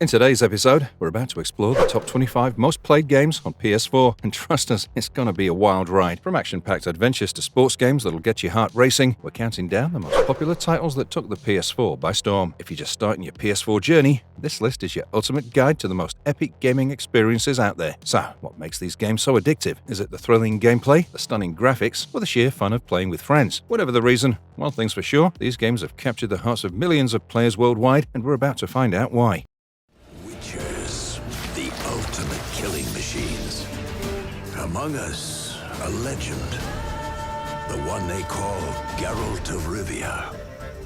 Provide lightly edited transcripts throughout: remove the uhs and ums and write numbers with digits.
In today's episode, we're about to explore the top 25 most played games on PS4, and trust us, it's gonna be a wild ride. From action-packed adventures to sports games that'll get your heart racing, we're counting down the most popular titles that took the PS4 by storm. If you're just starting your PS4 journey, this list is your ultimate guide to the most epic gaming experiences out there. So, what makes these games so addictive? Is it the thrilling gameplay, the stunning graphics, or the sheer fun of playing with friends? Whatever the reason, one thing's for sure, these games have captured the hearts of millions of players worldwide, and we're about to find out why. The ultimate killing machines. Among us, a legend. The one they call Geralt of Rivia,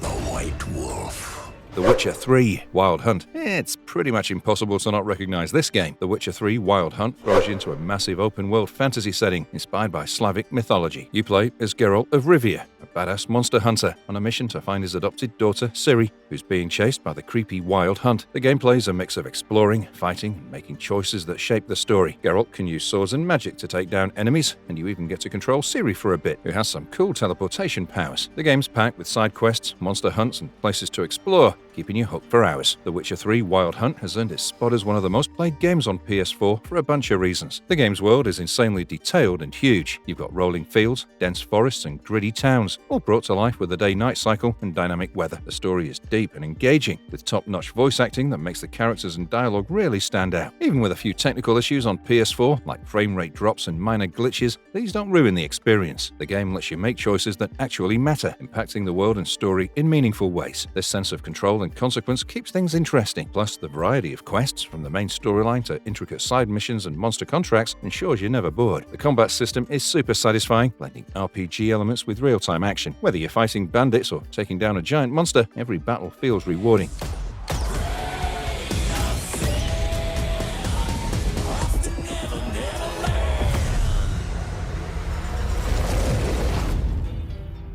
the White Wolf. The Witcher 3 Wild Hunt. It's pretty much impossible to not recognize this game. The Witcher 3 Wild Hunt throws you into a massive open-world fantasy setting inspired by Slavic mythology. You play as Geralt of Rivia, a badass monster hunter on a mission to find his adopted daughter, Ciri, who's being chased by the creepy Wild Hunt. The gameplay is a mix of exploring, fighting, and making choices that shape the story. Geralt can use swords and magic to take down enemies, and you even get to control Ciri for a bit, who has some cool teleportation powers. The game's packed with side quests, monster hunts, and places to explore, keeping you hooked for hours. The Witcher 3 Wild Hunt has earned its spot as one of the most played games on PS4 for a bunch of reasons. The game's world is insanely detailed and huge. You've got rolling fields, dense forests, and gritty towns, all brought to life with a day-night cycle and dynamic weather. The story is deep and engaging, with top-notch voice acting that makes the characters and dialogue really stand out. Even with a few technical issues on PS4, like frame rate drops and minor glitches, these don't ruin the experience. The game lets you make choices that actually matter, impacting the world and story in meaningful ways. This sense of control and consequence keeps things interesting. Plus, the variety of quests, from the main storyline to intricate side missions and monster contracts, ensures you're never bored. The combat system is super satisfying, blending RPG elements with real-time action. Whether you're fighting bandits or taking down a giant monster, every battle feels rewarding.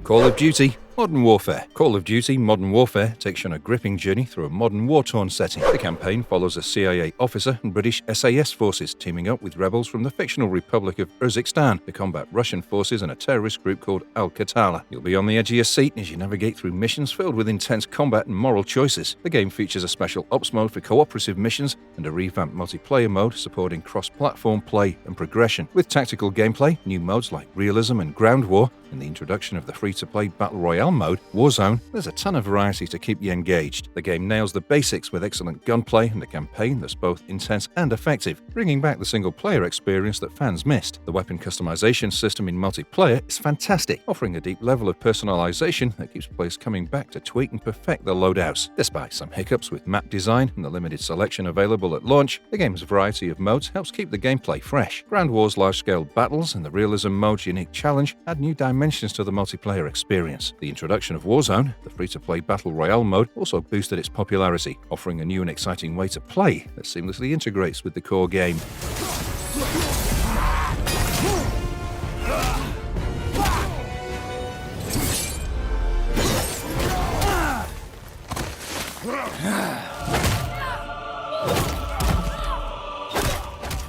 Call of Duty Modern Warfare. Call of Duty Modern Warfare takes you on a gripping journey through a modern war-torn setting. The campaign follows a CIA officer and British SAS forces teaming up with rebels from the fictional Republic of Urzikstan to combat Russian forces and a terrorist group called Al-Qatala. You'll be on the edge of your seat as you navigate through missions filled with intense combat and moral choices. The game features a special ops mode for cooperative missions and a revamped multiplayer mode supporting cross-platform play and progression. With tactical gameplay, new modes like realism and ground war, and the introduction of the free-to-play Battle Royale mode, Warzone, there's a ton of variety to keep you engaged. The game nails the basics with excellent gunplay and a campaign that's both intense and effective, bringing back the single-player experience that fans missed. The weapon customization system in multiplayer is fantastic, offering a deep level of personalization that keeps players coming back to tweak and perfect their loadouts. Despite some hiccups with map design and the limited selection available at launch, the game's variety of modes helps keep the gameplay fresh. Ground War's large-scale battles and the realism mode's unique challenge add new dimensions to the multiplayer experience. The introduction of Warzone, the free-to-play Battle Royale mode, also boosted its popularity, offering a new and exciting way to play that seamlessly integrates with the core game.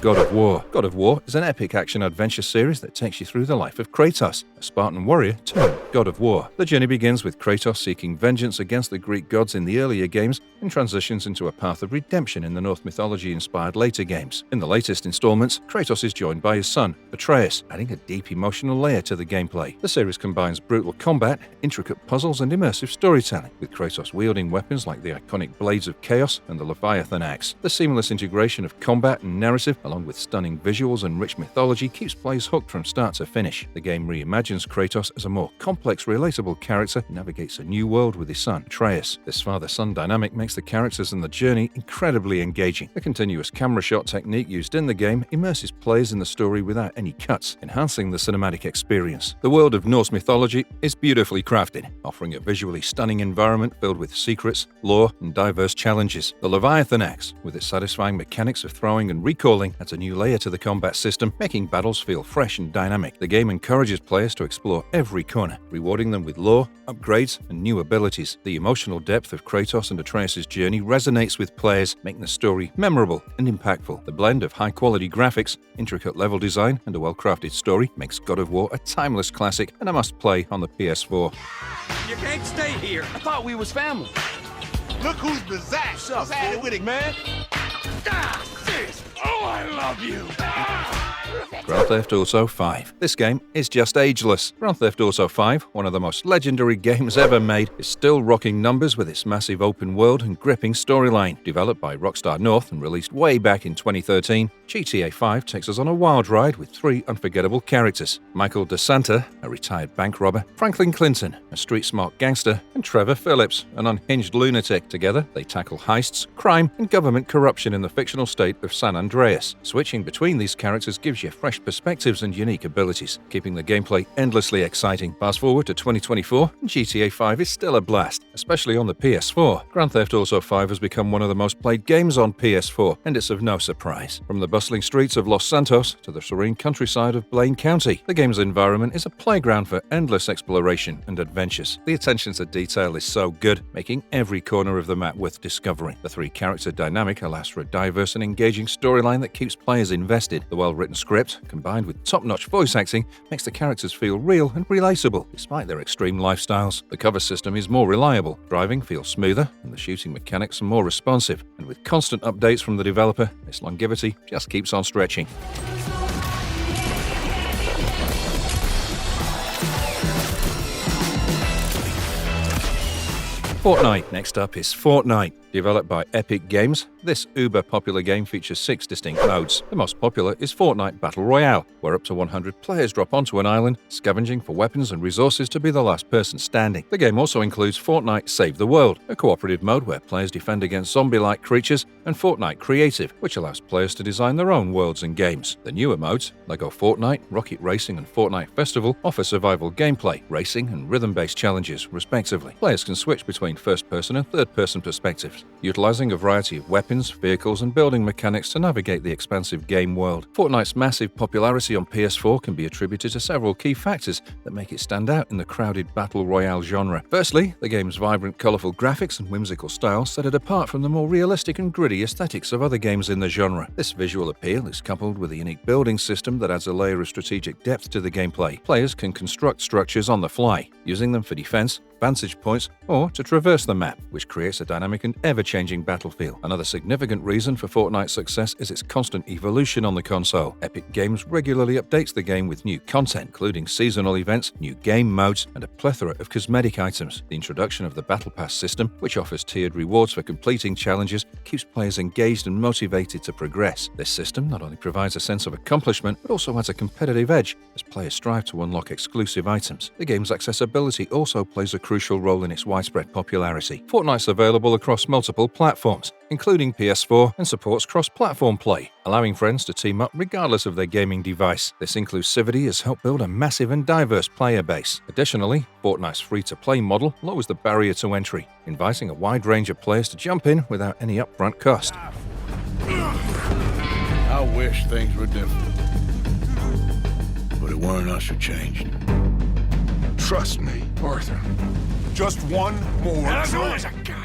God of War. God of War is an epic action-adventure series that takes you through the life of Kratos, a Spartan warrior turned God of War. The journey begins with Kratos seeking vengeance against the Greek gods in the earlier games and transitions into a path of redemption in the Norse mythology-inspired later games. In the latest installments, Kratos is joined by his son, Atreus, adding a deep emotional layer to the gameplay. The series combines brutal combat, intricate puzzles, and immersive storytelling, with Kratos wielding weapons like the iconic Blades of Chaos and the Leviathan Axe. The seamless integration of combat and narrative, along with stunning visuals and rich mythology, keeps players hooked from start to finish. The game reimagines Kratos as a more complex, relatable character who navigates a new world with his son, Atreus. This father-son dynamic makes the characters and the journey incredibly engaging. The continuous camera shot technique used in the game immerses players in the story without any cuts, enhancing the cinematic experience. The world of Norse mythology is beautifully crafted, offering a visually stunning environment filled with secrets, lore, and diverse challenges. The Leviathan Axe, with its satisfying mechanics of throwing and recalling, adds a new layer to the combat system, making battles feel fresh and dynamic. The game encourages players to explore every corner, rewarding them with lore, upgrades, and new abilities. The emotional depth of Kratos and Atreus' journey resonates with players, making the story memorable and impactful. The blend of high-quality graphics, intricate level design, and a well-crafted story makes God of War a timeless classic and a must-play on the PS4. You can't stay here. I thought we was family. Look who's back. What's happening with it, man? Grand Theft Auto 5. This game is just ageless. Grand Theft Auto 5, one of the most legendary games ever made, is still rocking numbers with its massive open world and gripping storyline. Developed by Rockstar North and released way back in 2013, GTA 5 takes us on a wild ride with three unforgettable characters: Michael DeSanta, a retired bank robber; Franklin Clinton, a street-smart gangster; and Trevor Phillips, an unhinged lunatic. Together, they tackle heists, crime, and government corruption in the fictional state of San Andreas. Switching between these characters gives you fresh perspectives and unique abilities, keeping the gameplay endlessly exciting. Fast forward to 2024, and GTA 5 is still a blast, especially on the PS4. Grand Theft Auto 5 has become one of the most played games on PS4, and it's of no surprise. From the bustling streets of Los Santos to the serene countryside of Blaine County, the game's environment is a playground for endless exploration and adventures. The attention to detail is so good, making every corner of the map worth discovering. The three-character dynamic allows for a diverse and engaging storyline that keeps players invested. The well-written script, combined with top-notch voice acting, makes the characters feel real and relatable, despite their extreme lifestyles. The cover system is more reliable, driving feels smoother, and the shooting mechanics are more responsive. And with constant updates from the developer, its longevity just keeps on stretching. Fortnite. Next up is Fortnite. Developed by Epic Games, this uber-popular game features 6 distinct modes. The most popular is Fortnite Battle Royale, where up to 100 players drop onto an island, scavenging for weapons and resources to be the last person standing. The game also includes Fortnite Save the World, a cooperative mode where players defend against zombie-like creatures, and Fortnite Creative, which allows players to design their own worlds and games. The newer modes, LEGO Fortnite, Rocket Racing, and Fortnite Festival, offer survival gameplay, racing, and rhythm-based challenges, respectively. Players can switch between first-person and third-person perspectives, utilizing a variety of weapons, vehicles, and building mechanics to navigate the expansive game world. Fortnite's massive popularity on PS4 can be attributed to several key factors that make it stand out in the crowded battle royale genre. Firstly, the game's vibrant, colorful graphics and whimsical style set it apart from the more realistic and gritty aesthetics of other games in the genre. This visual appeal is coupled with a unique building system that adds a layer of strategic depth to the gameplay. Players can construct structures on the fly, using them for defense, vantage points, or to traverse the map, which creates a dynamic and ever-changing battlefield. Another significant reason for Fortnite's success is its constant evolution on the console. Epic Games regularly updates the game with new content, including seasonal events, new game modes, and a plethora of cosmetic items. The introduction of the Battle Pass system, which offers tiered rewards for completing challenges, keeps players engaged and motivated to progress. This system not only provides a sense of accomplishment, but also adds a competitive edge as players strive to unlock exclusive items. The game's accessibility also plays a crucial role in its widespread popularity. Fortnite's available across multiple platforms, including PS4, and supports cross-platform play, allowing friends to team up regardless of their gaming device. This inclusivity has helped build a massive and diverse player base. Additionally, Fortnite's free-to-play model lowers the barrier to entry, inviting a wide range of players to jump in without any upfront cost. I wish things were different, but it weren't us who changed. Trust me, Arthur. Just one more try.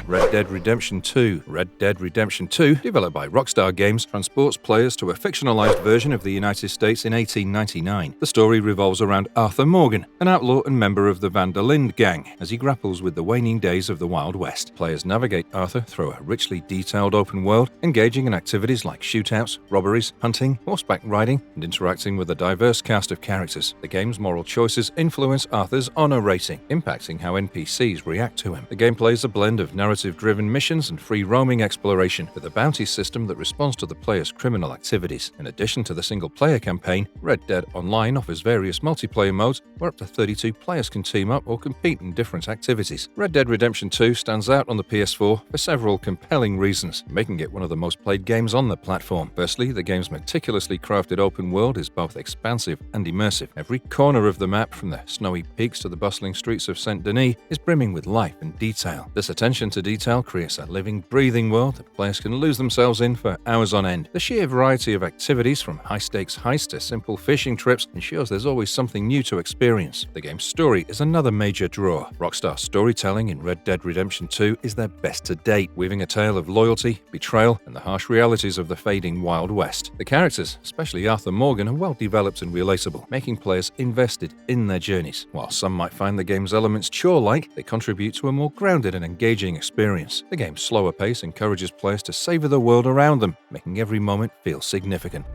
Red Dead Redemption 2. Red Dead Redemption 2, developed by Rockstar Games, transports players to a fictionalized version of the United States in 1899. The story revolves around Arthur Morgan, an outlaw and member of the Van der Linde gang, as he grapples with the waning days of the Wild West. Players navigate Arthur through a richly detailed open world, engaging in activities like shootouts, robberies, hunting, horseback riding, and interacting with a diverse cast of characters. The game's moral choices influence Arthur's honor rating, impacting how NPCs react to him. The gameplay is a blend of narrative-driven missions and free-roaming exploration, with a bounty system that responds to the player's criminal activities. In addition to the single-player campaign, Red Dead Online offers various multiplayer modes where up to 32 players can team up or compete in different activities. Red Dead Redemption 2 stands out on the PS4 for several compelling reasons, making it one of the most played games on the platform. Firstly, the game's meticulously crafted open world is both expansive and immersive. Every corner of the map, from the snowy peaks to the bustling streets of Saint Denis, is brimming with life and detail. This attention to detail creates a living, breathing world that players can lose themselves in for hours on end. The sheer variety of activities, from high-stakes heists to simple fishing trips, ensures there's always something new to experience. The game's story is another major draw. Rockstar's storytelling in Red Dead Redemption 2 is their best to date, weaving a tale of loyalty, betrayal, and the harsh realities of the fading Wild West. The characters, especially Arthur Morgan, are well developed and relatable, making players invested in their journeys. While some might find the game's elements chore-like, they contribute to a more grounded and engaging experience experience. The game's slower pace encourages players to savor the world around them, making every moment feel significant.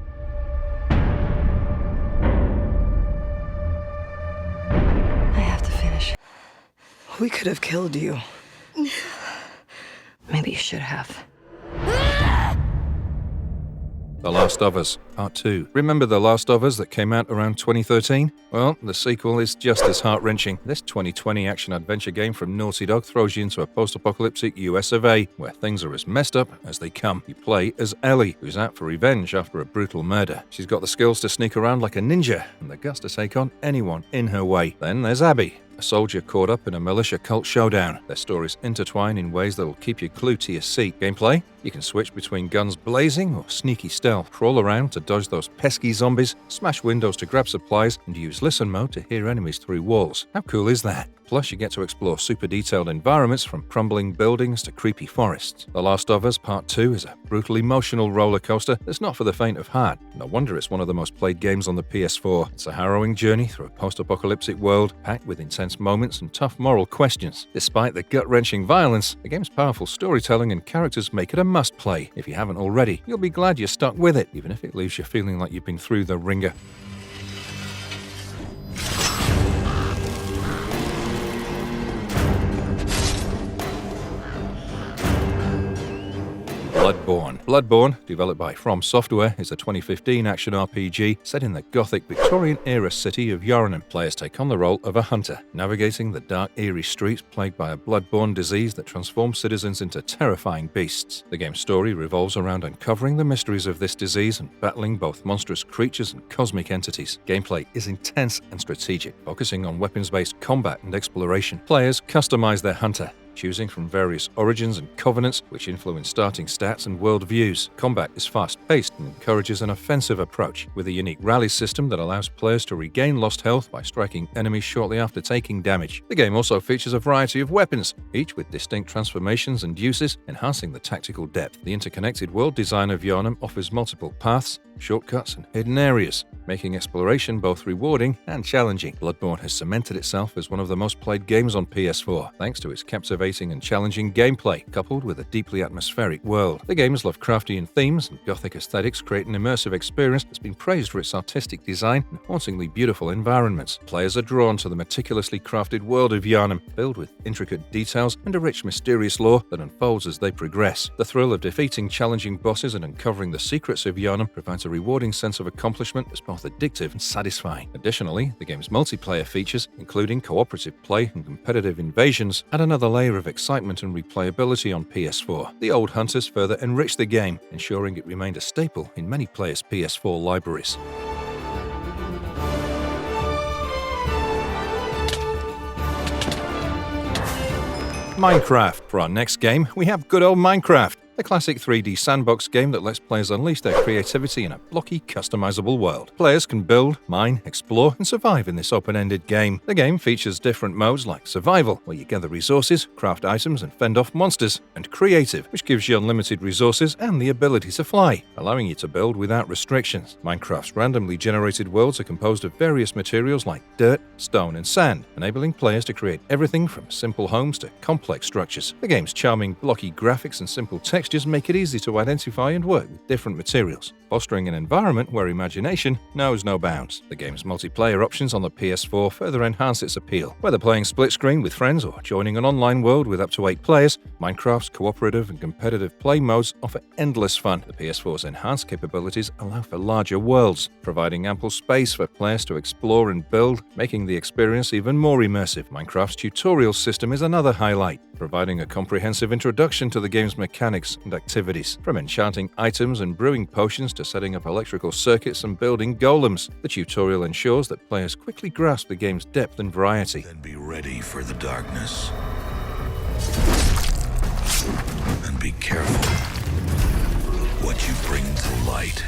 I have to finish. We could have killed you. Maybe you should have. The Last of Us Part 2. Remember The Last of Us that came out around 2013? Well, the sequel is just as heart-wrenching. This 2020 action-adventure game from Naughty Dog throws you into a post-apocalyptic US of A, where things are as messed up as they come. You play as Ellie, who's out for revenge after a brutal murder. She's got the skills to sneak around like a ninja, and the guts to take on anyone in her way. Then there's Abby, a soldier caught up in a militia cult showdown. Their stories intertwine in ways that will keep you glued to your seat. Gameplay? You can switch between guns blazing or sneaky stealth, crawl around to dodge those pesky zombies, smash windows to grab supplies, and use listen mode to hear enemies through walls. How cool is that? Plus, you get to explore super detailed environments from crumbling buildings to creepy forests. The Last of Us Part 2 is a brutal emotional roller coaster that's not for the faint of heart. No wonder it's one of the most played games on the PS4. It's a harrowing journey through a post-apocalyptic world packed with intense moments and tough moral questions. Despite the gut-wrenching violence, the game's powerful storytelling and characters make it a must-play. If you haven't already, you'll be glad you stuck with it, even if it leaves you feeling like you've been through the ringer. Bloodborne. Bloodborne, developed by From Software, is a 2015 action RPG set in the gothic Victorian-era city of Yharnam. Players take on the role of a hunter, navigating the dark, eerie streets plagued by a bloodborne disease that transforms citizens into terrifying beasts. The game's story revolves around uncovering the mysteries of this disease and battling both monstrous creatures and cosmic entities. Gameplay is intense and strategic, focusing on weapons-based combat and exploration. Players customize their hunter, choosing from various origins and covenants which influence starting stats and world views. Combat is fast-paced and encourages an offensive approach, with a unique rally system that allows players to regain lost health by striking enemies shortly after taking damage. The game also features a variety of weapons, each with distinct transformations and uses, enhancing the tactical depth. The interconnected world design of Yharnam offers multiple paths, shortcuts, and hidden areas, making exploration both rewarding and challenging. Bloodborne has cemented itself as one of the most played games on PS4, thanks to its captivating and challenging gameplay, coupled with a deeply atmospheric world. The game's Lovecraftian themes and gothic aesthetics create an immersive experience that's been praised for its artistic design and hauntingly beautiful environments. Players are drawn to the meticulously crafted world of Yharnam, filled with intricate details and a rich, mysterious lore that unfolds as they progress. The thrill of defeating challenging bosses and uncovering the secrets of Yharnam provides a rewarding sense of accomplishment that's both addictive and satisfying. Additionally, the game's multiplayer features, including cooperative play and competitive invasions, add another layer of excitement and replayability on PS4. The Old Hunters further enrich the game, ensuring it remained a staple in many players' PS4 libraries. Minecraft. For our next game, we have good old Minecraft, a classic 3D sandbox game that lets players unleash their creativity in a blocky, customizable world. Players can build, mine, explore, and survive in this open-ended game. The game features different modes like Survival, where you gather resources, craft items, and fend off monsters, and Creative, which gives you unlimited resources and the ability to fly, allowing you to build without restrictions. Minecraft's randomly generated worlds are composed of various materials like dirt, stone, and sand, enabling players to create everything from simple homes to complex structures. The game's charming, blocky graphics and simple textures make it easy to identify and work with different materials, fostering an environment where imagination knows no bounds. The game's multiplayer options on the PS4 further enhance its appeal. Whether playing split screen with friends or joining an online world with up to 8 players, Minecraft's cooperative and competitive play modes offer endless fun. The PS4's enhanced capabilities allow for larger worlds, providing ample space for players to explore and build, making the experience even more immersive. Minecraft's tutorial system is another highlight, providing a comprehensive introduction to the game's mechanics and activities. From enchanting items and brewing potions to setting up electrical circuits and building golems, the tutorial ensures that players quickly grasp the game's depth and variety. Then be ready for the darkness. And be careful what you bring to light.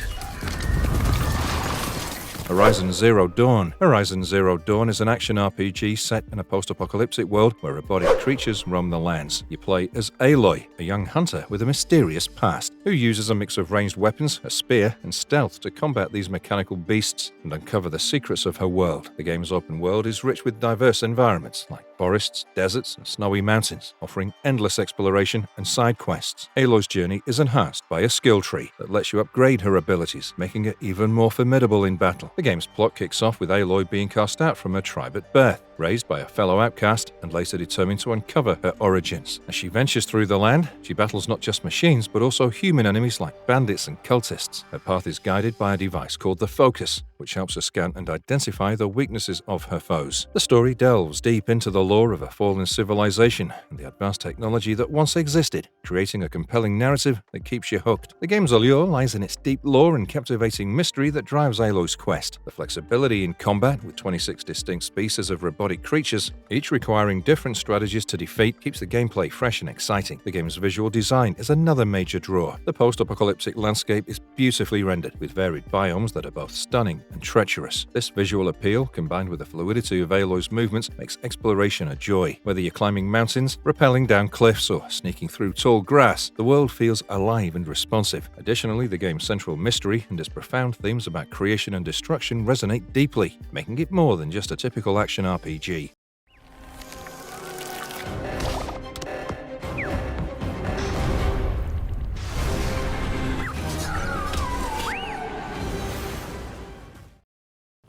Horizon Zero Dawn. Horizon Zero Dawn is an action RPG set in a post-apocalyptic world where robotic creatures roam the lands. You play as Aloy, a young hunter with a mysterious past, who uses a mix of ranged weapons, a spear, and stealth to combat these mechanical beasts and uncover the secrets of her world. The game's open world is rich with diverse environments like forests, deserts, and snowy mountains, offering endless exploration and side quests. Aloy's journey is enhanced by a skill tree that lets you upgrade her abilities, making her even more formidable in battle. The game's plot kicks off with Aloy being cast out from her tribe at birth, raised by a fellow outcast, and later determined to uncover her origins. As she ventures through the land, she battles not just machines, but also human enemies like bandits and cultists. Her path is guided by a device called the Focus, which helps her scan and identify the weaknesses of her foes. The story delves deep into the lore of a fallen civilization and the advanced technology that once existed, creating a compelling narrative that keeps you hooked. The game's allure lies in its deep lore and captivating mystery that drives Aloy's quest. The flexibility in combat, with 26 distinct species of robotic creatures, each requiring different strategies to defeat, keeps the gameplay fresh and exciting. The game's visual design is another major draw. The post-apocalyptic landscape is beautifully rendered, with varied biomes that are both stunning and treacherous. This visual appeal, combined with the fluidity of Aloy's movements, makes exploration a joy. Whether you're climbing mountains, rappelling down cliffs, or sneaking through tall grass, the world feels alive and responsive. Additionally, the game's central mystery and its profound themes about creation and destruction resonate deeply, making it more than just a typical action RPG.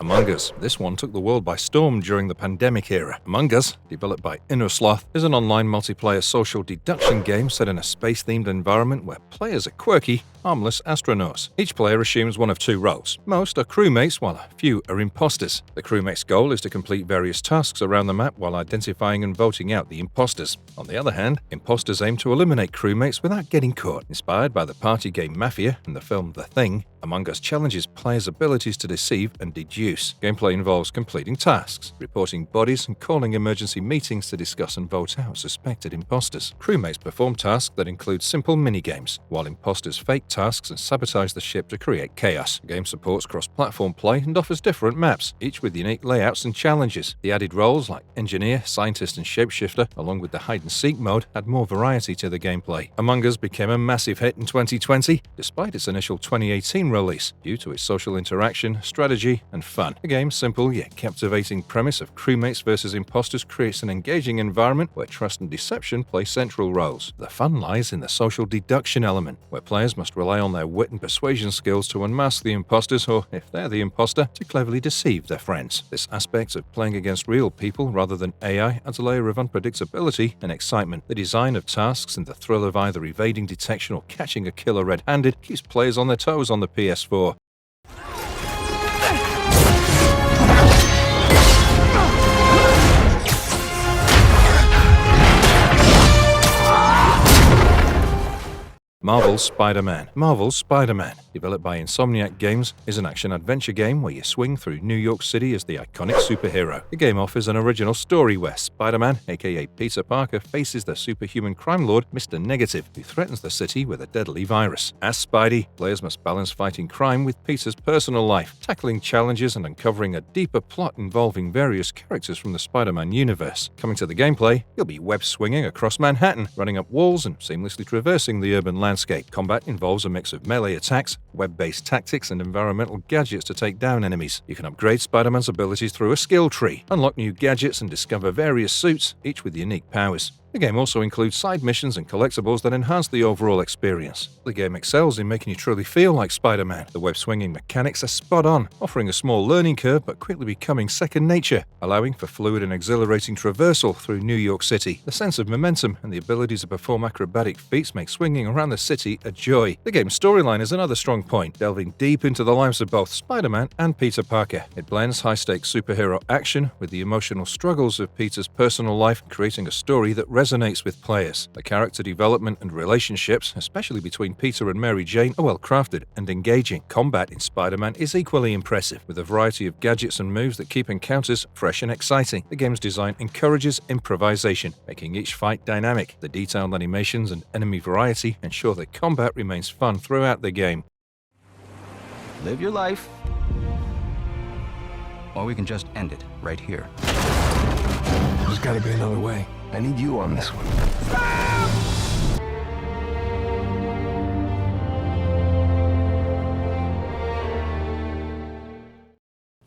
Among Us. This one took the world by storm during the pandemic era. Among Us, developed by Innersloth, is an online multiplayer social deduction game set in a space-themed environment where players are quirky, harmless astronauts. Each player assumes one of two roles. Most are crewmates, while a few are imposters. The crewmates' goal is to complete various tasks around the map while identifying and voting out the imposters. On the other hand, imposters aim to eliminate crewmates without getting caught. Inspired by the party game Mafia and the film The Thing, Among Us challenges players' abilities to deceive and deduce. Gameplay involves completing tasks, reporting bodies, and calling emergency meetings to discuss and vote out suspected imposters. Crewmates perform tasks that include simple mini-games, while imposters fake tasks and sabotage the ship to create chaos. The game supports cross-platform play and offers different maps, each with unique layouts and challenges. The added roles like engineer, scientist, and shapeshifter, along with the hide-and-seek mode, add more variety to the gameplay. Among Us became a massive hit in 2020, despite its initial 2018 release, due to its social interaction, strategy, and fun. The game's simple yet captivating premise of crewmates versus imposters creates an engaging environment where trust and deception play central roles. The fun lies in the social deduction element, where players must rely on their wit and persuasion skills to unmask the imposters, or, if they're the imposter, to cleverly deceive their friends. This aspect of playing against real people rather than AI adds a layer of unpredictability and excitement. The design of tasks and the thrill of either evading detection or catching a killer red-handed keeps players on their toes on the PS4. Marvel's SpiderMan. Marvel's SpiderMan, developed by Insomniac Games, is an action-adventure game where you swing through New York City as the iconic superhero. The game offers an original story where Spider-Man, aka Peter Parker, faces the superhuman crime lord Mr. Negative, who threatens the city with a deadly virus. As Spidey, players must balance fighting crime with Peter's personal life, tackling challenges and uncovering a deeper plot involving various characters from the Spider-Man universe. Coming to the gameplay, you'll be web-swinging across Manhattan, running up walls and seamlessly traversing the urban landscape. Combat involves a mix of melee attacks, web-based tactics, and environmental gadgets to take down enemies. You can upgrade Spider-Man's abilities through a skill tree, unlock new gadgets, and discover various suits, each with unique powers. The game also includes side missions and collectibles that enhance the overall experience. The game excels in making you truly feel like Spider-Man. The web-swinging mechanics are spot on, offering a small learning curve but quickly becoming second nature, allowing for fluid and exhilarating traversal through New York City. The sense of momentum and the ability to perform acrobatic feats make swinging around the city a joy. The game's storyline is another strong point, delving deep into the lives of both Spider-Man and Peter Parker. It blends high-stakes superhero action with the emotional struggles of Peter's personal life, creating a story that resonates with players. The character development and relationships, especially between Peter and Mary Jane, are well crafted and engaging. Combat in Spider-Man is equally impressive, with a variety of gadgets and moves that keep encounters fresh and exciting. The game's design encourages improvisation, making each fight dynamic. The detailed animations and enemy variety ensure that combat remains fun throughout the game. Live your life. or we can just end it right here. There's gotta be another way. I need you on this one.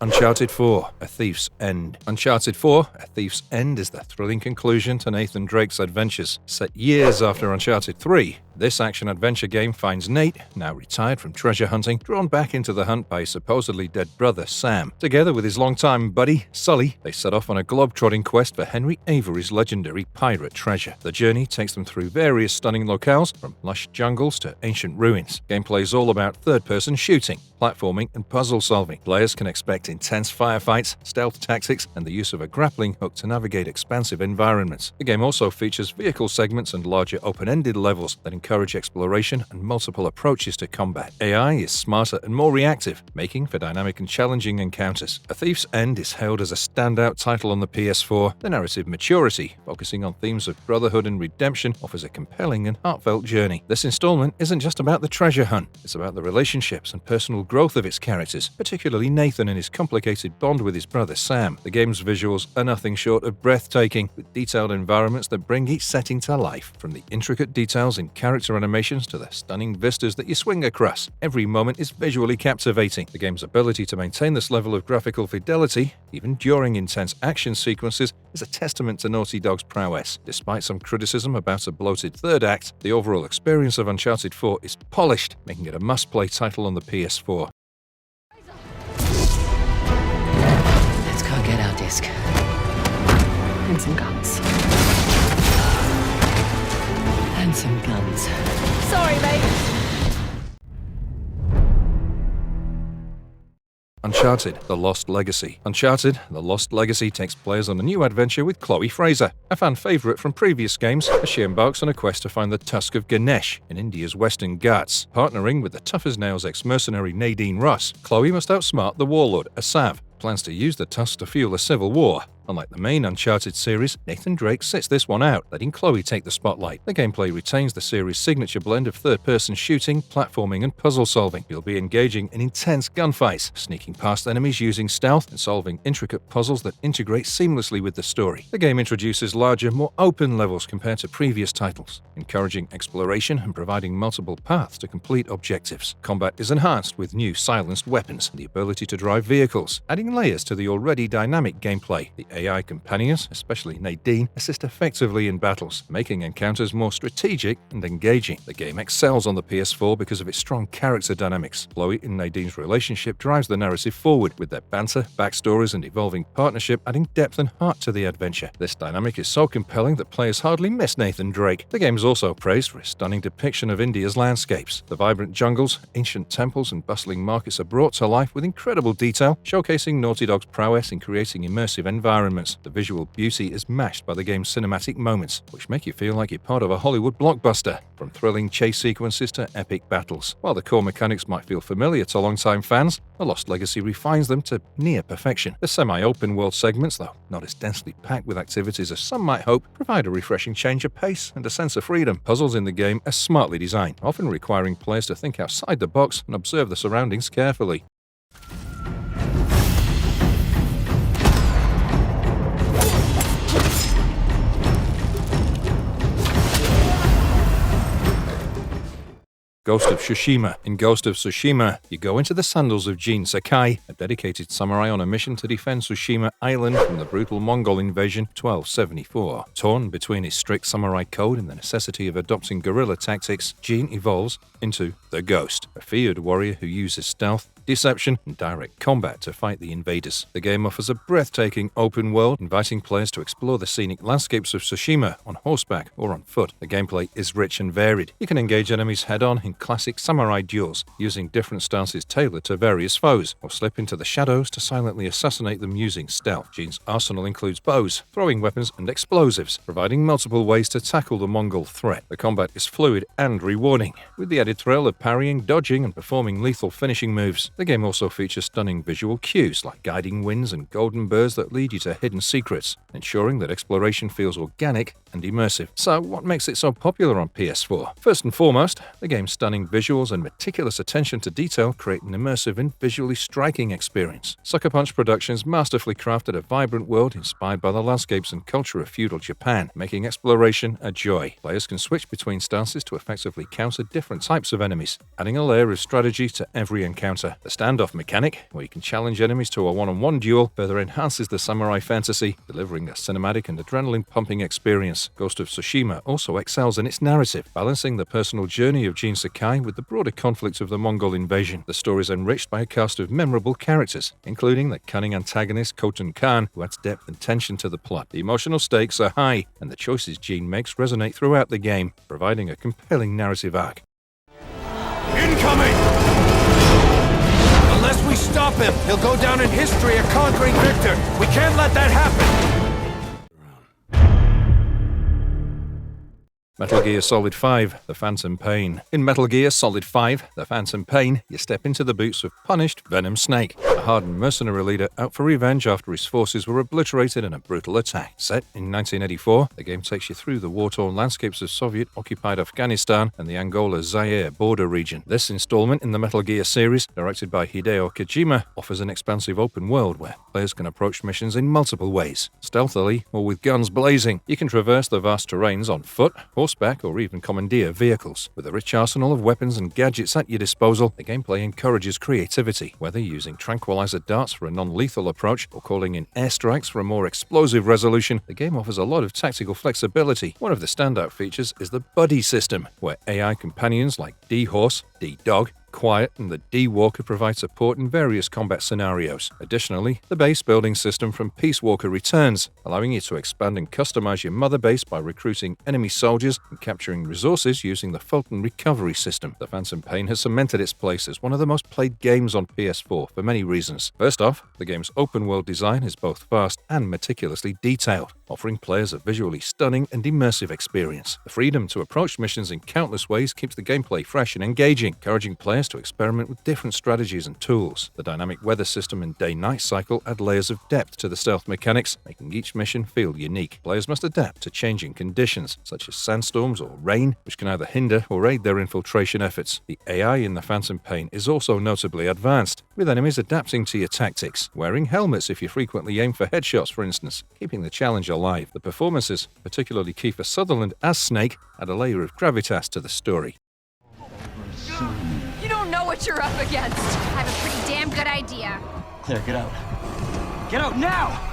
Uncharted 4, A Thief's End. Uncharted 4, A Thief's End is the thrilling conclusion to Nathan Drake's adventures. Set years after Uncharted 3, this action-adventure game finds Nate, now retired from treasure hunting, drawn back into the hunt by his supposedly dead brother Sam. Together with his longtime buddy, Sully, they set off on a globe-trotting quest for Henry Avery's legendary pirate treasure. The journey takes them through various stunning locales, from lush jungles to ancient ruins. Gameplay is all about third-person shooting, platforming, and puzzle solving. Players can expect intense firefights, stealth tactics, and the use of a grappling hook to navigate expansive environments. The game also features vehicle segments and larger open-ended levels that encourage exploration and multiple approaches to combat. AI is smarter and more reactive, making for dynamic and challenging encounters. A Thief's End is hailed as a standout title on the PS4. The narrative maturity, focusing on themes of brotherhood and redemption, offers a compelling and heartfelt journey. This installment isn't just about the treasure hunt, it's about the relationships and personal growth of its characters, particularly Nathan and his complicated bond with his brother Sam. The game's visuals are nothing short of breathtaking, with detailed environments that bring each setting to life. From the intricate details in character animations to the stunning vistas that you swing across, every moment is visually captivating. The game's ability to maintain this level of graphical fidelity, even during intense action sequences, is a testament to Naughty Dog's prowess. Despite some criticism about a bloated third act, the overall experience of Uncharted 4 is polished, making it a must-play title on the PS4. Let's go get our disc. And some guns. And some guns. Sorry, mate. Uncharted: The Lost Legacy. Uncharted: The Lost Legacy takes players on a new adventure with Chloe Fraser, a fan favorite from previous games, as she embarks on a quest to find the Tusk of Ganesh in India's Western Ghats. Partnering with the tough-as-nails ex-mercenary Nadine Ross, Chloe must outsmart the warlord Asav, plans to use the Tusk to fuel a civil war. Unlike the main Uncharted series, Nathan Drake sits this one out, letting Chloe take the spotlight. The gameplay retains the series' signature blend of third-person shooting, platforming, and puzzle solving. You'll be engaging in intense gunfights, sneaking past enemies using stealth, and solving intricate puzzles that integrate seamlessly with the story. The game introduces larger, more open levels compared to previous titles, encouraging exploration and providing multiple paths to complete objectives. Combat is enhanced with new silenced weapons and the ability to drive vehicles, adding layers to the already dynamic gameplay. The AI companions, especially Nadine, assist effectively in battles, making encounters more strategic and engaging. The game excels on the PS4 because of its strong character dynamics. Chloe and Nadine's relationship drives the narrative forward, with their banter, backstories, and evolving partnership adding depth and heart to the adventure. This dynamic is so compelling that players hardly miss Nathan Drake. The game is also praised for its stunning depiction of India's landscapes. The vibrant jungles, ancient temples, and bustling markets are brought to life with incredible detail, showcasing Naughty Dog's prowess in creating immersive environments. The visual beauty is matched by the game's cinematic moments, which make you feel like you're part of a Hollywood blockbuster, from thrilling chase sequences to epic battles. While the core mechanics might feel familiar to longtime fans, The Lost Legacy refines them to near perfection. The semi-open world segments, though not as densely packed with activities as some might hope, provide a refreshing change of pace and a sense of freedom. Puzzles in the game are smartly designed, often requiring players to think outside the box and observe the surroundings carefully. Ghost of Tsushima. In Ghost of Tsushima, you go into the sandals of Jin Sakai, a dedicated samurai on a mission to defend Tsushima Island from the brutal Mongol invasion of 1274. Torn between his strict samurai code and the necessity of adopting guerrilla tactics, Jin evolves into the Ghost, a feared warrior who uses stealth, deception, and direct combat to fight the invaders. The game offers a breathtaking open world, inviting players to explore the scenic landscapes of Tsushima on horseback or on foot. The gameplay is rich and varied. You can engage enemies head-on in classic samurai duels, using different stances tailored to various foes, or slip into the shadows to silently assassinate them using stealth. Jin's arsenal includes bows, throwing weapons, and explosives, providing multiple ways to tackle the Mongol threat. The combat is fluid and rewarding, with the added thrill of parrying, dodging, and performing lethal finishing moves. The game also features stunning visual cues like guiding winds and golden birds that lead you to hidden secrets, ensuring that exploration feels organic and immersive. So, what makes it so popular on PS4? First and foremost, the game's stunning visuals and meticulous attention to detail create an immersive and visually striking experience. Sucker Punch Productions masterfully crafted a vibrant world inspired by the landscapes and culture of feudal Japan, making exploration a joy. Players can switch between stances to effectively counter different types of enemies, adding a layer of strategy to every encounter. The standoff mechanic, where you can challenge enemies to a one-on-one duel, further enhances the samurai fantasy, delivering a cinematic and adrenaline-pumping experience. Ghost of Tsushima also excels in its narrative, balancing the personal journey of Jin Sakai with the broader conflict of the Mongol invasion. The story is enriched by a cast of memorable characters, including the cunning antagonist Khotun Khan, who adds depth and tension to the plot. The emotional stakes are high, and the choices Jin makes resonate throughout the game, providing a compelling narrative arc. Incoming! Unless we stop him, he'll go down in history a conquering victor. We can't let that happen. Metal Gear Solid 5: The Phantom Pain. In Metal Gear Solid 5: The Phantom Pain, you step into the boots of punished Venom Snake, a hardened mercenary leader out for revenge after his forces were obliterated in a brutal attack. Set in 1984, the game takes you through the war-torn landscapes of Soviet-occupied Afghanistan and the Angola-Zaire border region. This installment in the Metal Gear series, directed by Hideo Kojima, offers an expansive open world where players can approach missions in multiple ways, stealthily or with guns blazing. You can traverse the vast terrains on foot, horseback, or even commandeer vehicles. With a rich arsenal of weapons and gadgets at your disposal, the gameplay encourages creativity, whether using tranquilizer darts for a non-lethal approach or calling in airstrikes for a more explosive resolution. The game offers a lot of tactical flexibility. One of the standout features is the buddy system, where AI companions like D-Horse, D-Dog, Quiet, and the D-Walker provide support in various combat scenarios. Additionally, the base building system from Peace Walker returns, allowing you to expand and customize your mother base by recruiting enemy soldiers and capturing resources using the Fulton recovery system. The Phantom Pain has cemented its place as one of the most played games on PS4 for many reasons. First off, the game's open-world design is both fast and meticulously detailed, offering players a visually stunning and immersive experience. The freedom to approach missions in countless ways keeps the gameplay fresh and engaging, encouraging players to experiment with different strategies and tools. The dynamic weather system and day-night cycle add layers of depth to the stealth mechanics, making each mission feel unique. Players must adapt to changing conditions, such as sandstorms or rain, which can either hinder or aid their infiltration efforts. The AI in the Phantom Pain is also notably advanced, with enemies adapting to your tactics, wearing helmets if you frequently aim for headshots, for instance, keeping the challenge alive. The performances, particularly Kiefer Sutherland as Snake, add a layer of gravitas to the story. You don't know what you're up against. I have a pretty damn good idea. Claire, get out. Get out now!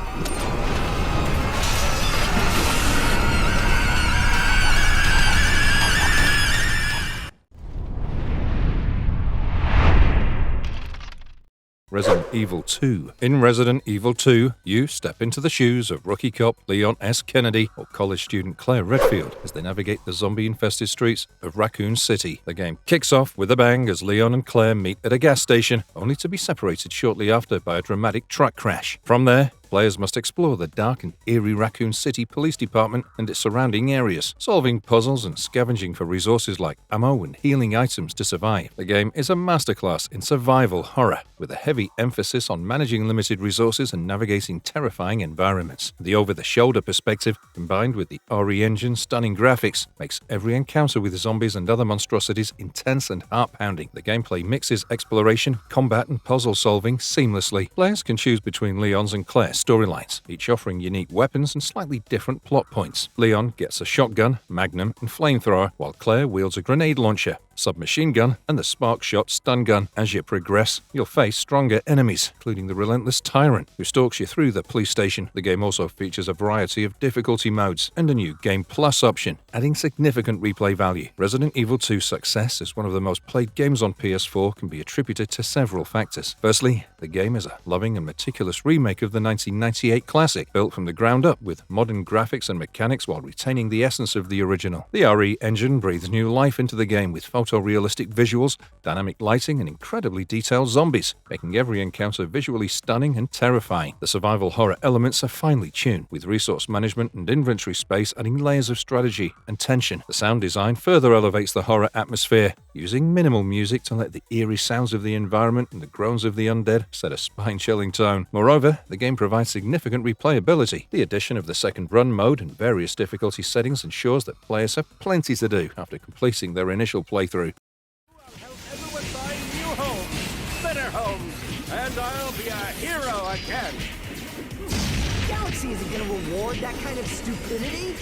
Resident Evil 2. In Resident Evil 2, you step into the shoes of rookie cop Leon S. Kennedy or college student Claire Redfield as they navigate the zombie-infested streets of Raccoon City. The game kicks off with a bang as Leon and Claire meet at a gas station, only to be separated shortly after by a dramatic truck crash. From there, players must explore the dark and eerie Raccoon City Police Department and its surrounding areas, solving puzzles and scavenging for resources like ammo and healing items to survive. The game is a masterclass in survival horror, with a heavy emphasis on managing limited resources and navigating terrifying environments. The over-the-shoulder perspective, combined with the RE Engine's stunning graphics, makes every encounter with zombies and other monstrosities intense and heart-pounding. The gameplay mixes exploration, combat, and puzzle solving seamlessly. Players can choose between Leon's and Claire's storylines, each offering unique weapons and slightly different plot points. Leon gets a shotgun, magnum, and flamethrower, while Claire wields a grenade launcher, submachine gun, and the spark shot stun gun. As you progress, you'll face stronger enemies, including the relentless Tyrant, who stalks you through the police station. The game also features a variety of difficulty modes and a new Game Plus option, adding significant replay value. Resident Evil 2's success as one of the most played games on PS4 can be attributed to several factors. Firstly, the game is a loving and meticulous remake of the 1998 classic, built from the ground up with modern graphics and mechanics while retaining the essence of the original. The RE engine breathes new life into the game with photorealistic photorealistic visuals, dynamic lighting, and incredibly detailed zombies, making every encounter visually stunning and terrifying. The survival horror elements are finely tuned, with resource management and inventory space adding layers of strategy and tension. The sound design further elevates the horror atmosphere, using minimal music to let the eerie sounds of the environment and the groans of the undead set a spine-chilling tone. Moreover, the game provides significant replayability. The addition of the second run mode and various difficulty settings ensures that players have plenty to do after completing their initial playthrough. Everyone buying new homes, better homes, and I'll be a hero again. Galaxy isn't gonna reward that kind of stupidity.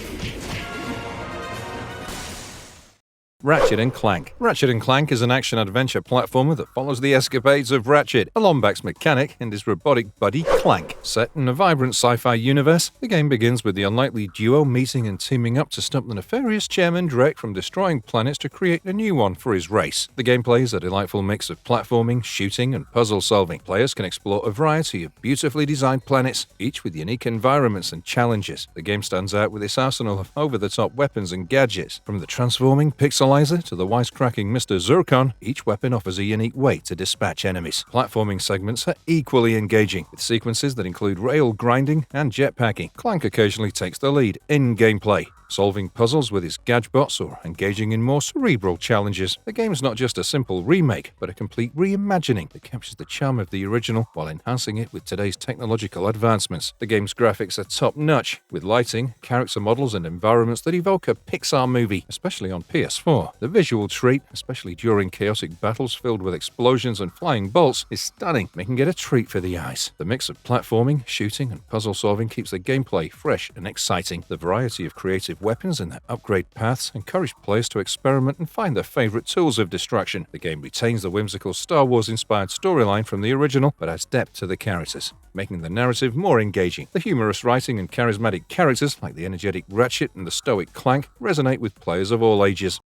Ratchet & Clank. Ratchet & Clank is an action-adventure platformer that follows the escapades of Ratchet, a Lombax mechanic, and his robotic buddy Clank. Set in a vibrant sci-fi universe, the game begins with the unlikely duo meeting and teaming up to stop the nefarious Chairman Drek from destroying planets to create a new one for his race. The gameplay is a delightful mix of platforming, shooting, and puzzle solving. Players can explore a variety of beautifully designed planets, each with unique environments and challenges. The game stands out with its arsenal of over-the-top weapons and gadgets. From the transforming pixel to the wisecracking Mr. Zurkon, each weapon offers a unique way to dispatch enemies. Platforming segments are equally engaging, with sequences that include rail grinding and jetpacking. Clank occasionally takes the lead in gameplay, solving puzzles with his gadgebots or engaging in more cerebral challenges. The game's not just a simple remake, but a complete reimagining that captures the charm of the original while enhancing it with today's technological advancements. The game's graphics are top-notch, with lighting, character models, and environments that evoke a Pixar movie, especially on PS4. The visual treat, especially during chaotic battles filled with explosions and flying bolts, is stunning, making it a treat for the eyes. The mix of platforming, shooting, and puzzle solving keeps the gameplay fresh and exciting. The variety of creative weapons and their upgrade paths encourage players to experiment and find their favorite tools of destruction. The game retains the whimsical Star Wars-inspired storyline from the original, but adds depth to the characters, making the narrative more engaging. The humorous writing and charismatic characters, like the energetic Ratchet and the stoic Clank, resonate with players of all ages.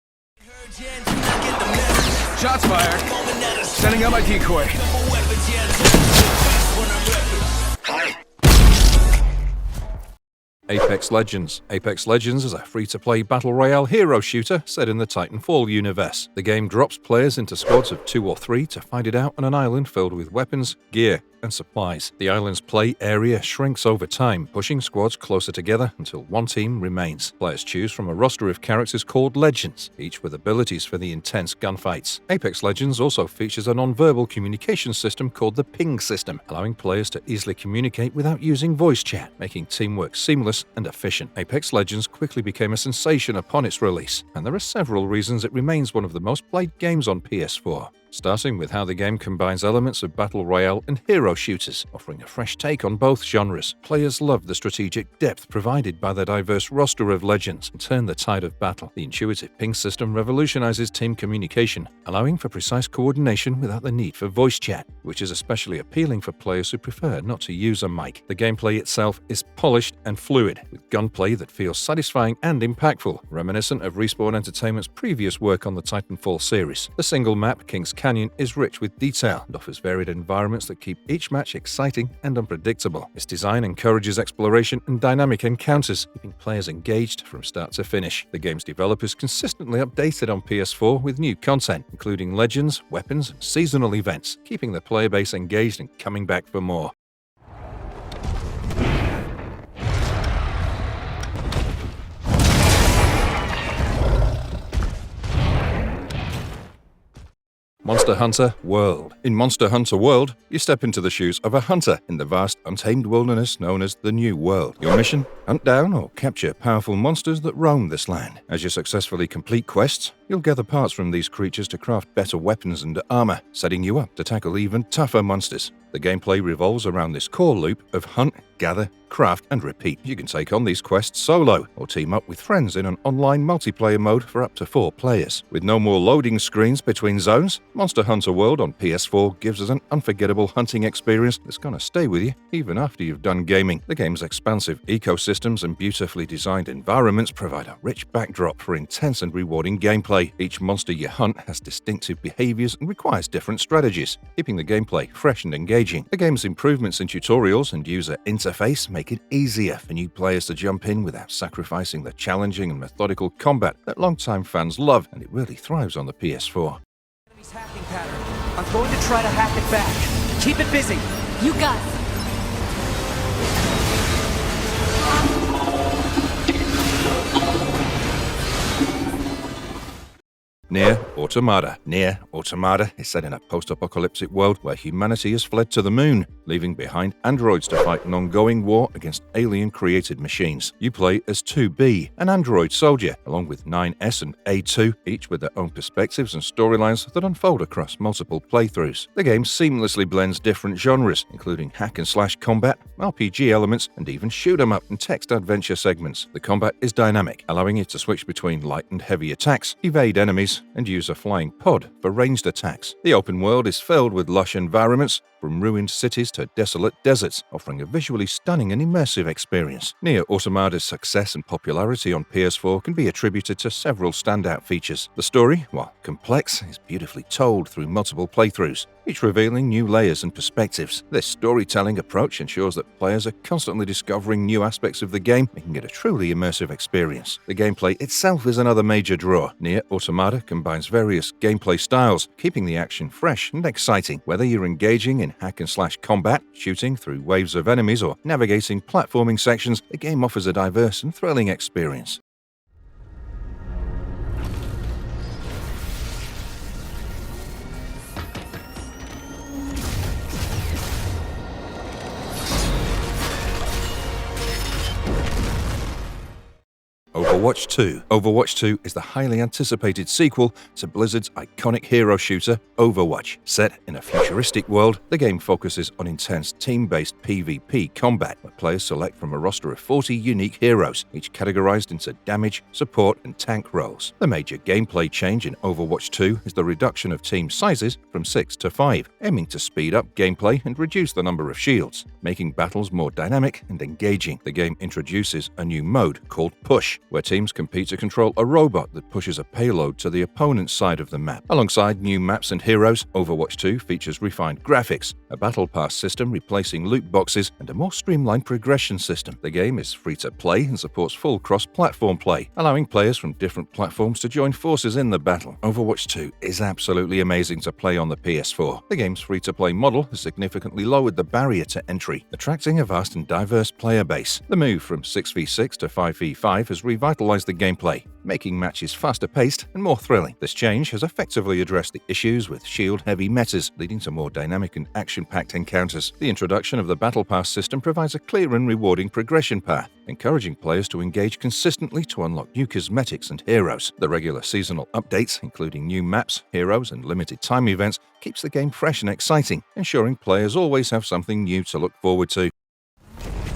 Shots fired. Sending out my decoy. Apex Legends. Apex Legends is a free-to-play battle royale hero shooter set in the Titanfall universe. The game drops players into squads of 2 or 3 to fight it out on an island filled with weapons, gear, and supplies. The island's play area shrinks over time, pushing squads closer together until one team remains. Players choose from a roster of characters called Legends, each with abilities for the intense gunfights. Apex Legends also features a non-verbal communication system called the ping system, allowing players to easily communicate without using voice chat, making teamwork seamless and efficient. Apex Legends quickly became a sensation upon its release, and there are several reasons it remains one of the most played games on PS4. Starting with how the game combines elements of battle royale and hero shooters, offering a fresh take on both genres. Players love the strategic depth provided by the diverse roster of legends and turn the tide of battle. The intuitive ping system revolutionizes team communication, allowing for precise coordination without the need for voice chat, which is especially appealing for players who prefer not to use a mic. The gameplay itself is polished and fluid, with gunplay that feels satisfying and impactful, reminiscent of Respawn Entertainment's previous work on the Titanfall series. The single map, King's Canyon, is rich with detail and offers varied environments that keep each match exciting and unpredictable. Its design encourages exploration and dynamic encounters, keeping players engaged from start to finish. The game's developers consistently updated on PS4 with new content, including legends, weapons, and seasonal events, keeping the player base engaged and coming back for more. Monster Hunter World. In Monster Hunter World, you step into the shoes of a hunter in the vast, untamed wilderness known as the New World. Your mission? Hunt down or capture powerful monsters that roam this land. As you successfully complete quests, you'll gather parts from these creatures to craft better weapons and armor, setting you up to tackle even tougher monsters. The gameplay revolves around this core loop of hunt, gather, craft, and repeat. You can take on these quests solo or team up with friends in an online multiplayer mode for up to 4 players. With no more loading screens between zones, Monster Hunter World on PS4 gives us an unforgettable hunting experience that's gonna stay with you even after you've done gaming. The game's expansive ecosystems and beautifully designed environments provide a rich backdrop for intense and rewarding gameplay. gameplay. Each monster you hunt has distinctive behaviors and requires different strategies, keeping the gameplay fresh and engaging. The game's improvements in tutorials and user interface make it easier for new players to jump in without sacrificing the challenging and methodical combat that longtime fans love, and it really thrives on the PS4. Enemy's hacking pattern. I'm going to try to hack it back. Keep it busy. You guys. Nier Automata. Nier Automata is set in a post-apocalyptic world where humanity has fled to the moon, leaving behind androids to fight an ongoing war against alien-created machines. You play as 2B, an android soldier, along with 9S and A2, each with their own perspectives and storylines that unfold across multiple playthroughs. The game seamlessly blends different genres, including hack-and-slash combat, RPG elements, and even shoot-'em-up and text-adventure segments. The combat is dynamic, allowing you to switch between light and heavy attacks, evade enemies, and use a flying pod for ranged attacks. The open world is filled with lush environments, from ruined cities to desolate deserts, offering a visually stunning and immersive experience. Nier Automata's success and popularity on PS4 can be attributed to several standout features. The story, while complex, is beautifully told through multiple playthroughs, each revealing new layers and perspectives. This storytelling approach ensures that players are constantly discovering new aspects of the game, making it a truly immersive experience. The gameplay itself is another major draw. Nier Automata combines various gameplay styles, keeping the action fresh and exciting. Whether you're engaging in hack-and-slash combat, shooting through waves of enemies, or navigating platforming sections, the game offers a diverse and thrilling experience. Overwatch 2. Overwatch 2 is the highly anticipated sequel to Blizzard's iconic hero shooter, Overwatch. Set in a futuristic world, the game focuses on intense team-based PvP combat, where players select from a roster of 40 unique heroes, each categorized into damage, support, and tank roles. The major gameplay change in Overwatch 2 is the reduction of team sizes from 6 to 5, aiming to speed up gameplay and reduce the number of shields, making battles more dynamic and engaging. The game introduces a new mode called Push, where teams compete to control a robot that pushes a payload to the opponent's side of the map. Alongside new maps and heroes, Overwatch 2 features refined graphics, a battle pass system replacing loot boxes, and a more streamlined progression system. The game is free to play and supports full cross-platform play, allowing players from different platforms to join forces in the battle. Overwatch 2 is absolutely amazing to play on the PS4. The game's free-to-play model has significantly lowered the barrier to entry, attracting a vast and diverse player base. The move from 6v6 to 5v5 has revitalized the gameplay, making matches faster-paced and more thrilling. This change has effectively addressed the issues with shield-heavy metas, leading to more dynamic and action-packed encounters. The introduction of the Battle Pass system provides a clear and rewarding progression path, encouraging players to engage consistently to unlock new cosmetics and heroes. The regular seasonal updates, including new maps, heroes, and limited time events, keeps the game fresh and exciting, ensuring players always have something new to look forward to.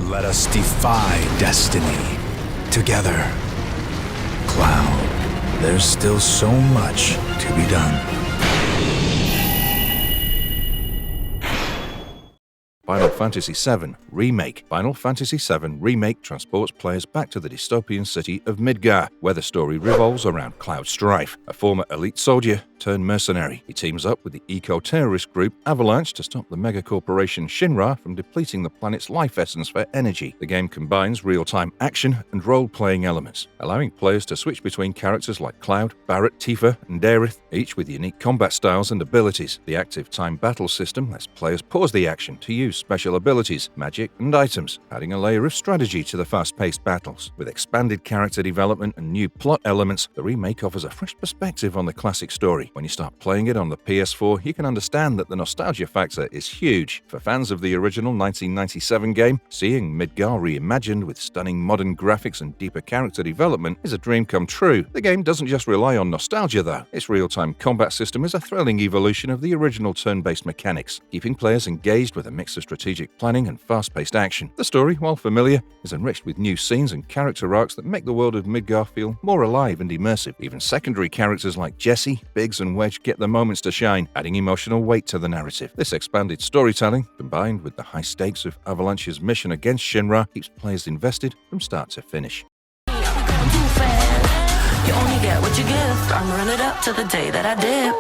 Let us defy destiny. Together. Cloud, there's still so much to be done. Final Fantasy VII Remake. Final Fantasy VII Remake transports players back to the dystopian city of Midgar, where the story revolves around Cloud Strife, a former elite soldier turned mercenary. He teams up with the eco-terrorist group Avalanche to stop the megacorporation Shinra from depleting the planet's life essence for energy. The game combines real-time action and role-playing elements, allowing players to switch between characters like Cloud, Barrett, Tifa, and Aerith, each with unique combat styles and abilities. The active time battle system lets players pause the action to use special abilities, magic, and items, adding a layer of strategy to the fast-paced battles. With expanded character development and new plot elements, the remake offers a fresh perspective on the classic story. When you start playing it on the PS4, you can understand that the nostalgia factor is huge. For fans of the original 1997 game, seeing Midgar reimagined with stunning modern graphics and deeper character development is a dream come true. The game doesn't just rely on nostalgia, though. Its real-time combat system is a thrilling evolution of the original turn-based mechanics, keeping players engaged with a mix of strategic planning and fast-paced action. The story, while familiar, is enriched with new scenes and character arcs that make the world of Midgar feel more alive and immersive. Even secondary characters like Jesse, Biggs, and Wedge get their moments to shine, adding emotional weight to the narrative. This expanded storytelling, combined with the high stakes of Avalanche's mission against Shinra, keeps players invested from start to finish. You only get what you give. I'm running up to the day that I dip.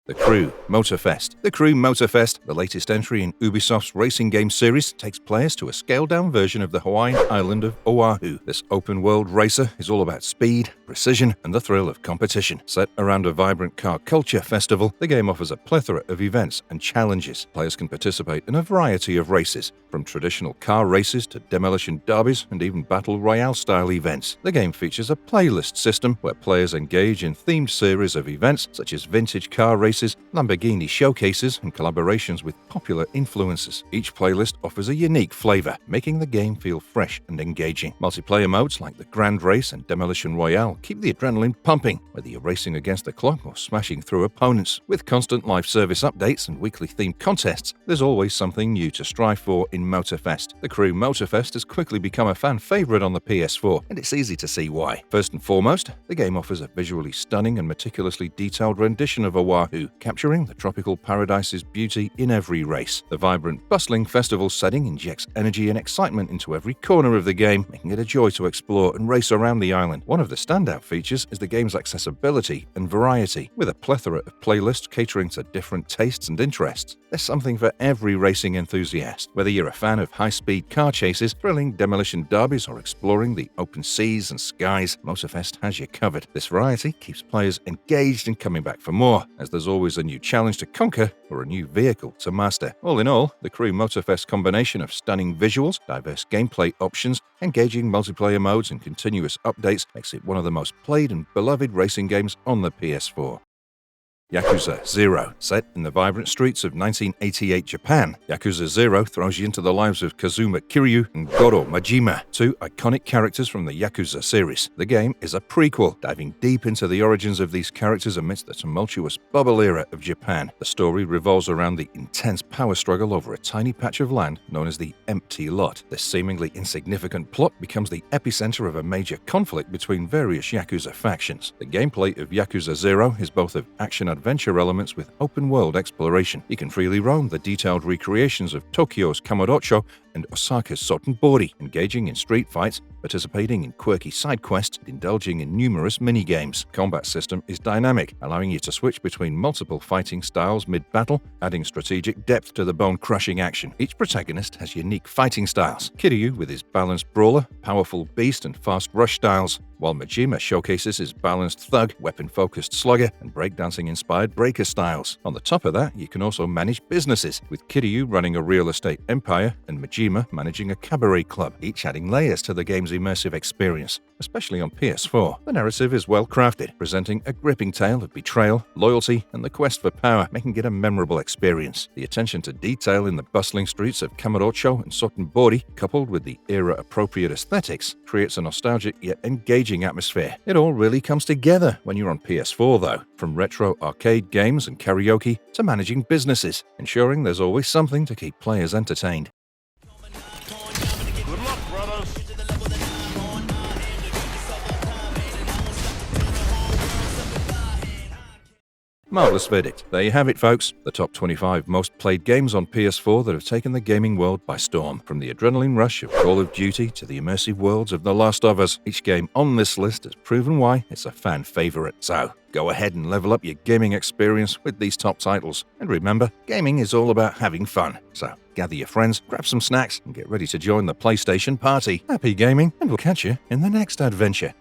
The Crew Motorfest. The Crew Motorfest, the latest entry in Ubisoft's racing game series, takes players to a scaled-down version of the Hawaiian island of Oahu. This open-world racer is all about speed, precision, and the thrill of competition. Set around a vibrant car culture festival, the game offers a plethora of events and challenges. Players can participate in a variety of races, from traditional car races to demolition derbies and even battle royale-style events. The game features a playlist system where players engage in themed series of events such as vintage car races, Lamborghini showcases, and collaborations with popular influencers. Each playlist offers a unique flavor, making the game feel fresh and engaging. Multiplayer modes like the Grand Race and Demolition Royale keep the adrenaline pumping, whether you're racing against the clock or smashing through opponents. With constant live service updates and weekly themed contests, there's always something new to strive for in Motorfest. The Crew Motorfest has quickly become a fan favorite on the PS4, and it's easy to see why. First and foremost, the game offers a visually stunning and meticulously detailed rendition of Oahu, capturing the tropical paradise's beauty in every race. The vibrant, bustling festival setting injects energy and excitement into every corner of the game, making it a joy to explore and race around the island. One of the standout features is the game's accessibility and variety, with a plethora of playlists catering to different tastes and interests. There's something for every racing enthusiast. Whether you're a fan of high-speed car chases, thrilling demolition derbies, or exploring the open seas and skies, Motorfest has you covered. This variety keeps players engaged and coming back for more, as there's always a new challenge to conquer or a new vehicle to master. All in all, the Crew Motorfest combination of stunning visuals, diverse gameplay options, engaging multiplayer modes, and continuous updates makes it one of the most played and beloved racing games on the PS4. Yakuza Zero. Set in the vibrant streets of 1988 Japan, Yakuza Zero throws you into the lives of Kazuma Kiryu and Goro Majima, two iconic characters from the Yakuza series. The game is a prequel, diving deep into the origins of these characters amidst the tumultuous bubble era of Japan. The story revolves around the intense power struggle over a tiny patch of land known as the Empty Lot. This seemingly insignificant plot becomes the epicenter of a major conflict between various Yakuza factions. The gameplay of Yakuza Zero is both of action-adventure elements with open-world exploration. You can freely roam the detailed recreations of Tokyo's Kamurocho and Osaka's Sotenbori, engaging in street fights, participating in quirky side quests, and indulging in numerous mini-games. Combat system is dynamic, allowing you to switch between multiple fighting styles mid-battle, adding strategic depth to the bone-crushing action. Each protagonist has unique fighting styles. Kiryu with his balanced brawler, powerful beast, and fast rush styles, while Majima showcases his balanced thug, weapon-focused slugger, and breakdancing-inspired breaker styles. On the top of that, you can also manage businesses, with Kiryu running a real estate empire and Majima managing a cabaret club, each adding layers to the game's immersive experience, especially on PS4. The narrative is well crafted, presenting a gripping tale of betrayal, loyalty, and the quest for power, making it a memorable experience. The attention to detail in the bustling streets of Kamurocho and Sotenbori, coupled with the era-appropriate aesthetics, creates a nostalgic yet engaging atmosphere. It all really comes together when you're on PS4 though, from retro arcade games and karaoke to managing businesses, ensuring there's always something to keep players entertained. Good luck, brothers. Marvelous verdict. There you have it, folks. The top 25 most played games on PS4 that have taken the gaming world by storm. From the adrenaline rush of Call of Duty to the immersive worlds of The Last of Us, each game on this list has proven why it's a fan favorite. So, go ahead and level up your gaming experience with these top titles. And remember, gaming is all about having fun. So, gather your friends, grab some snacks, and get ready to join the PlayStation party. Happy gaming, and we'll catch you in the next adventure.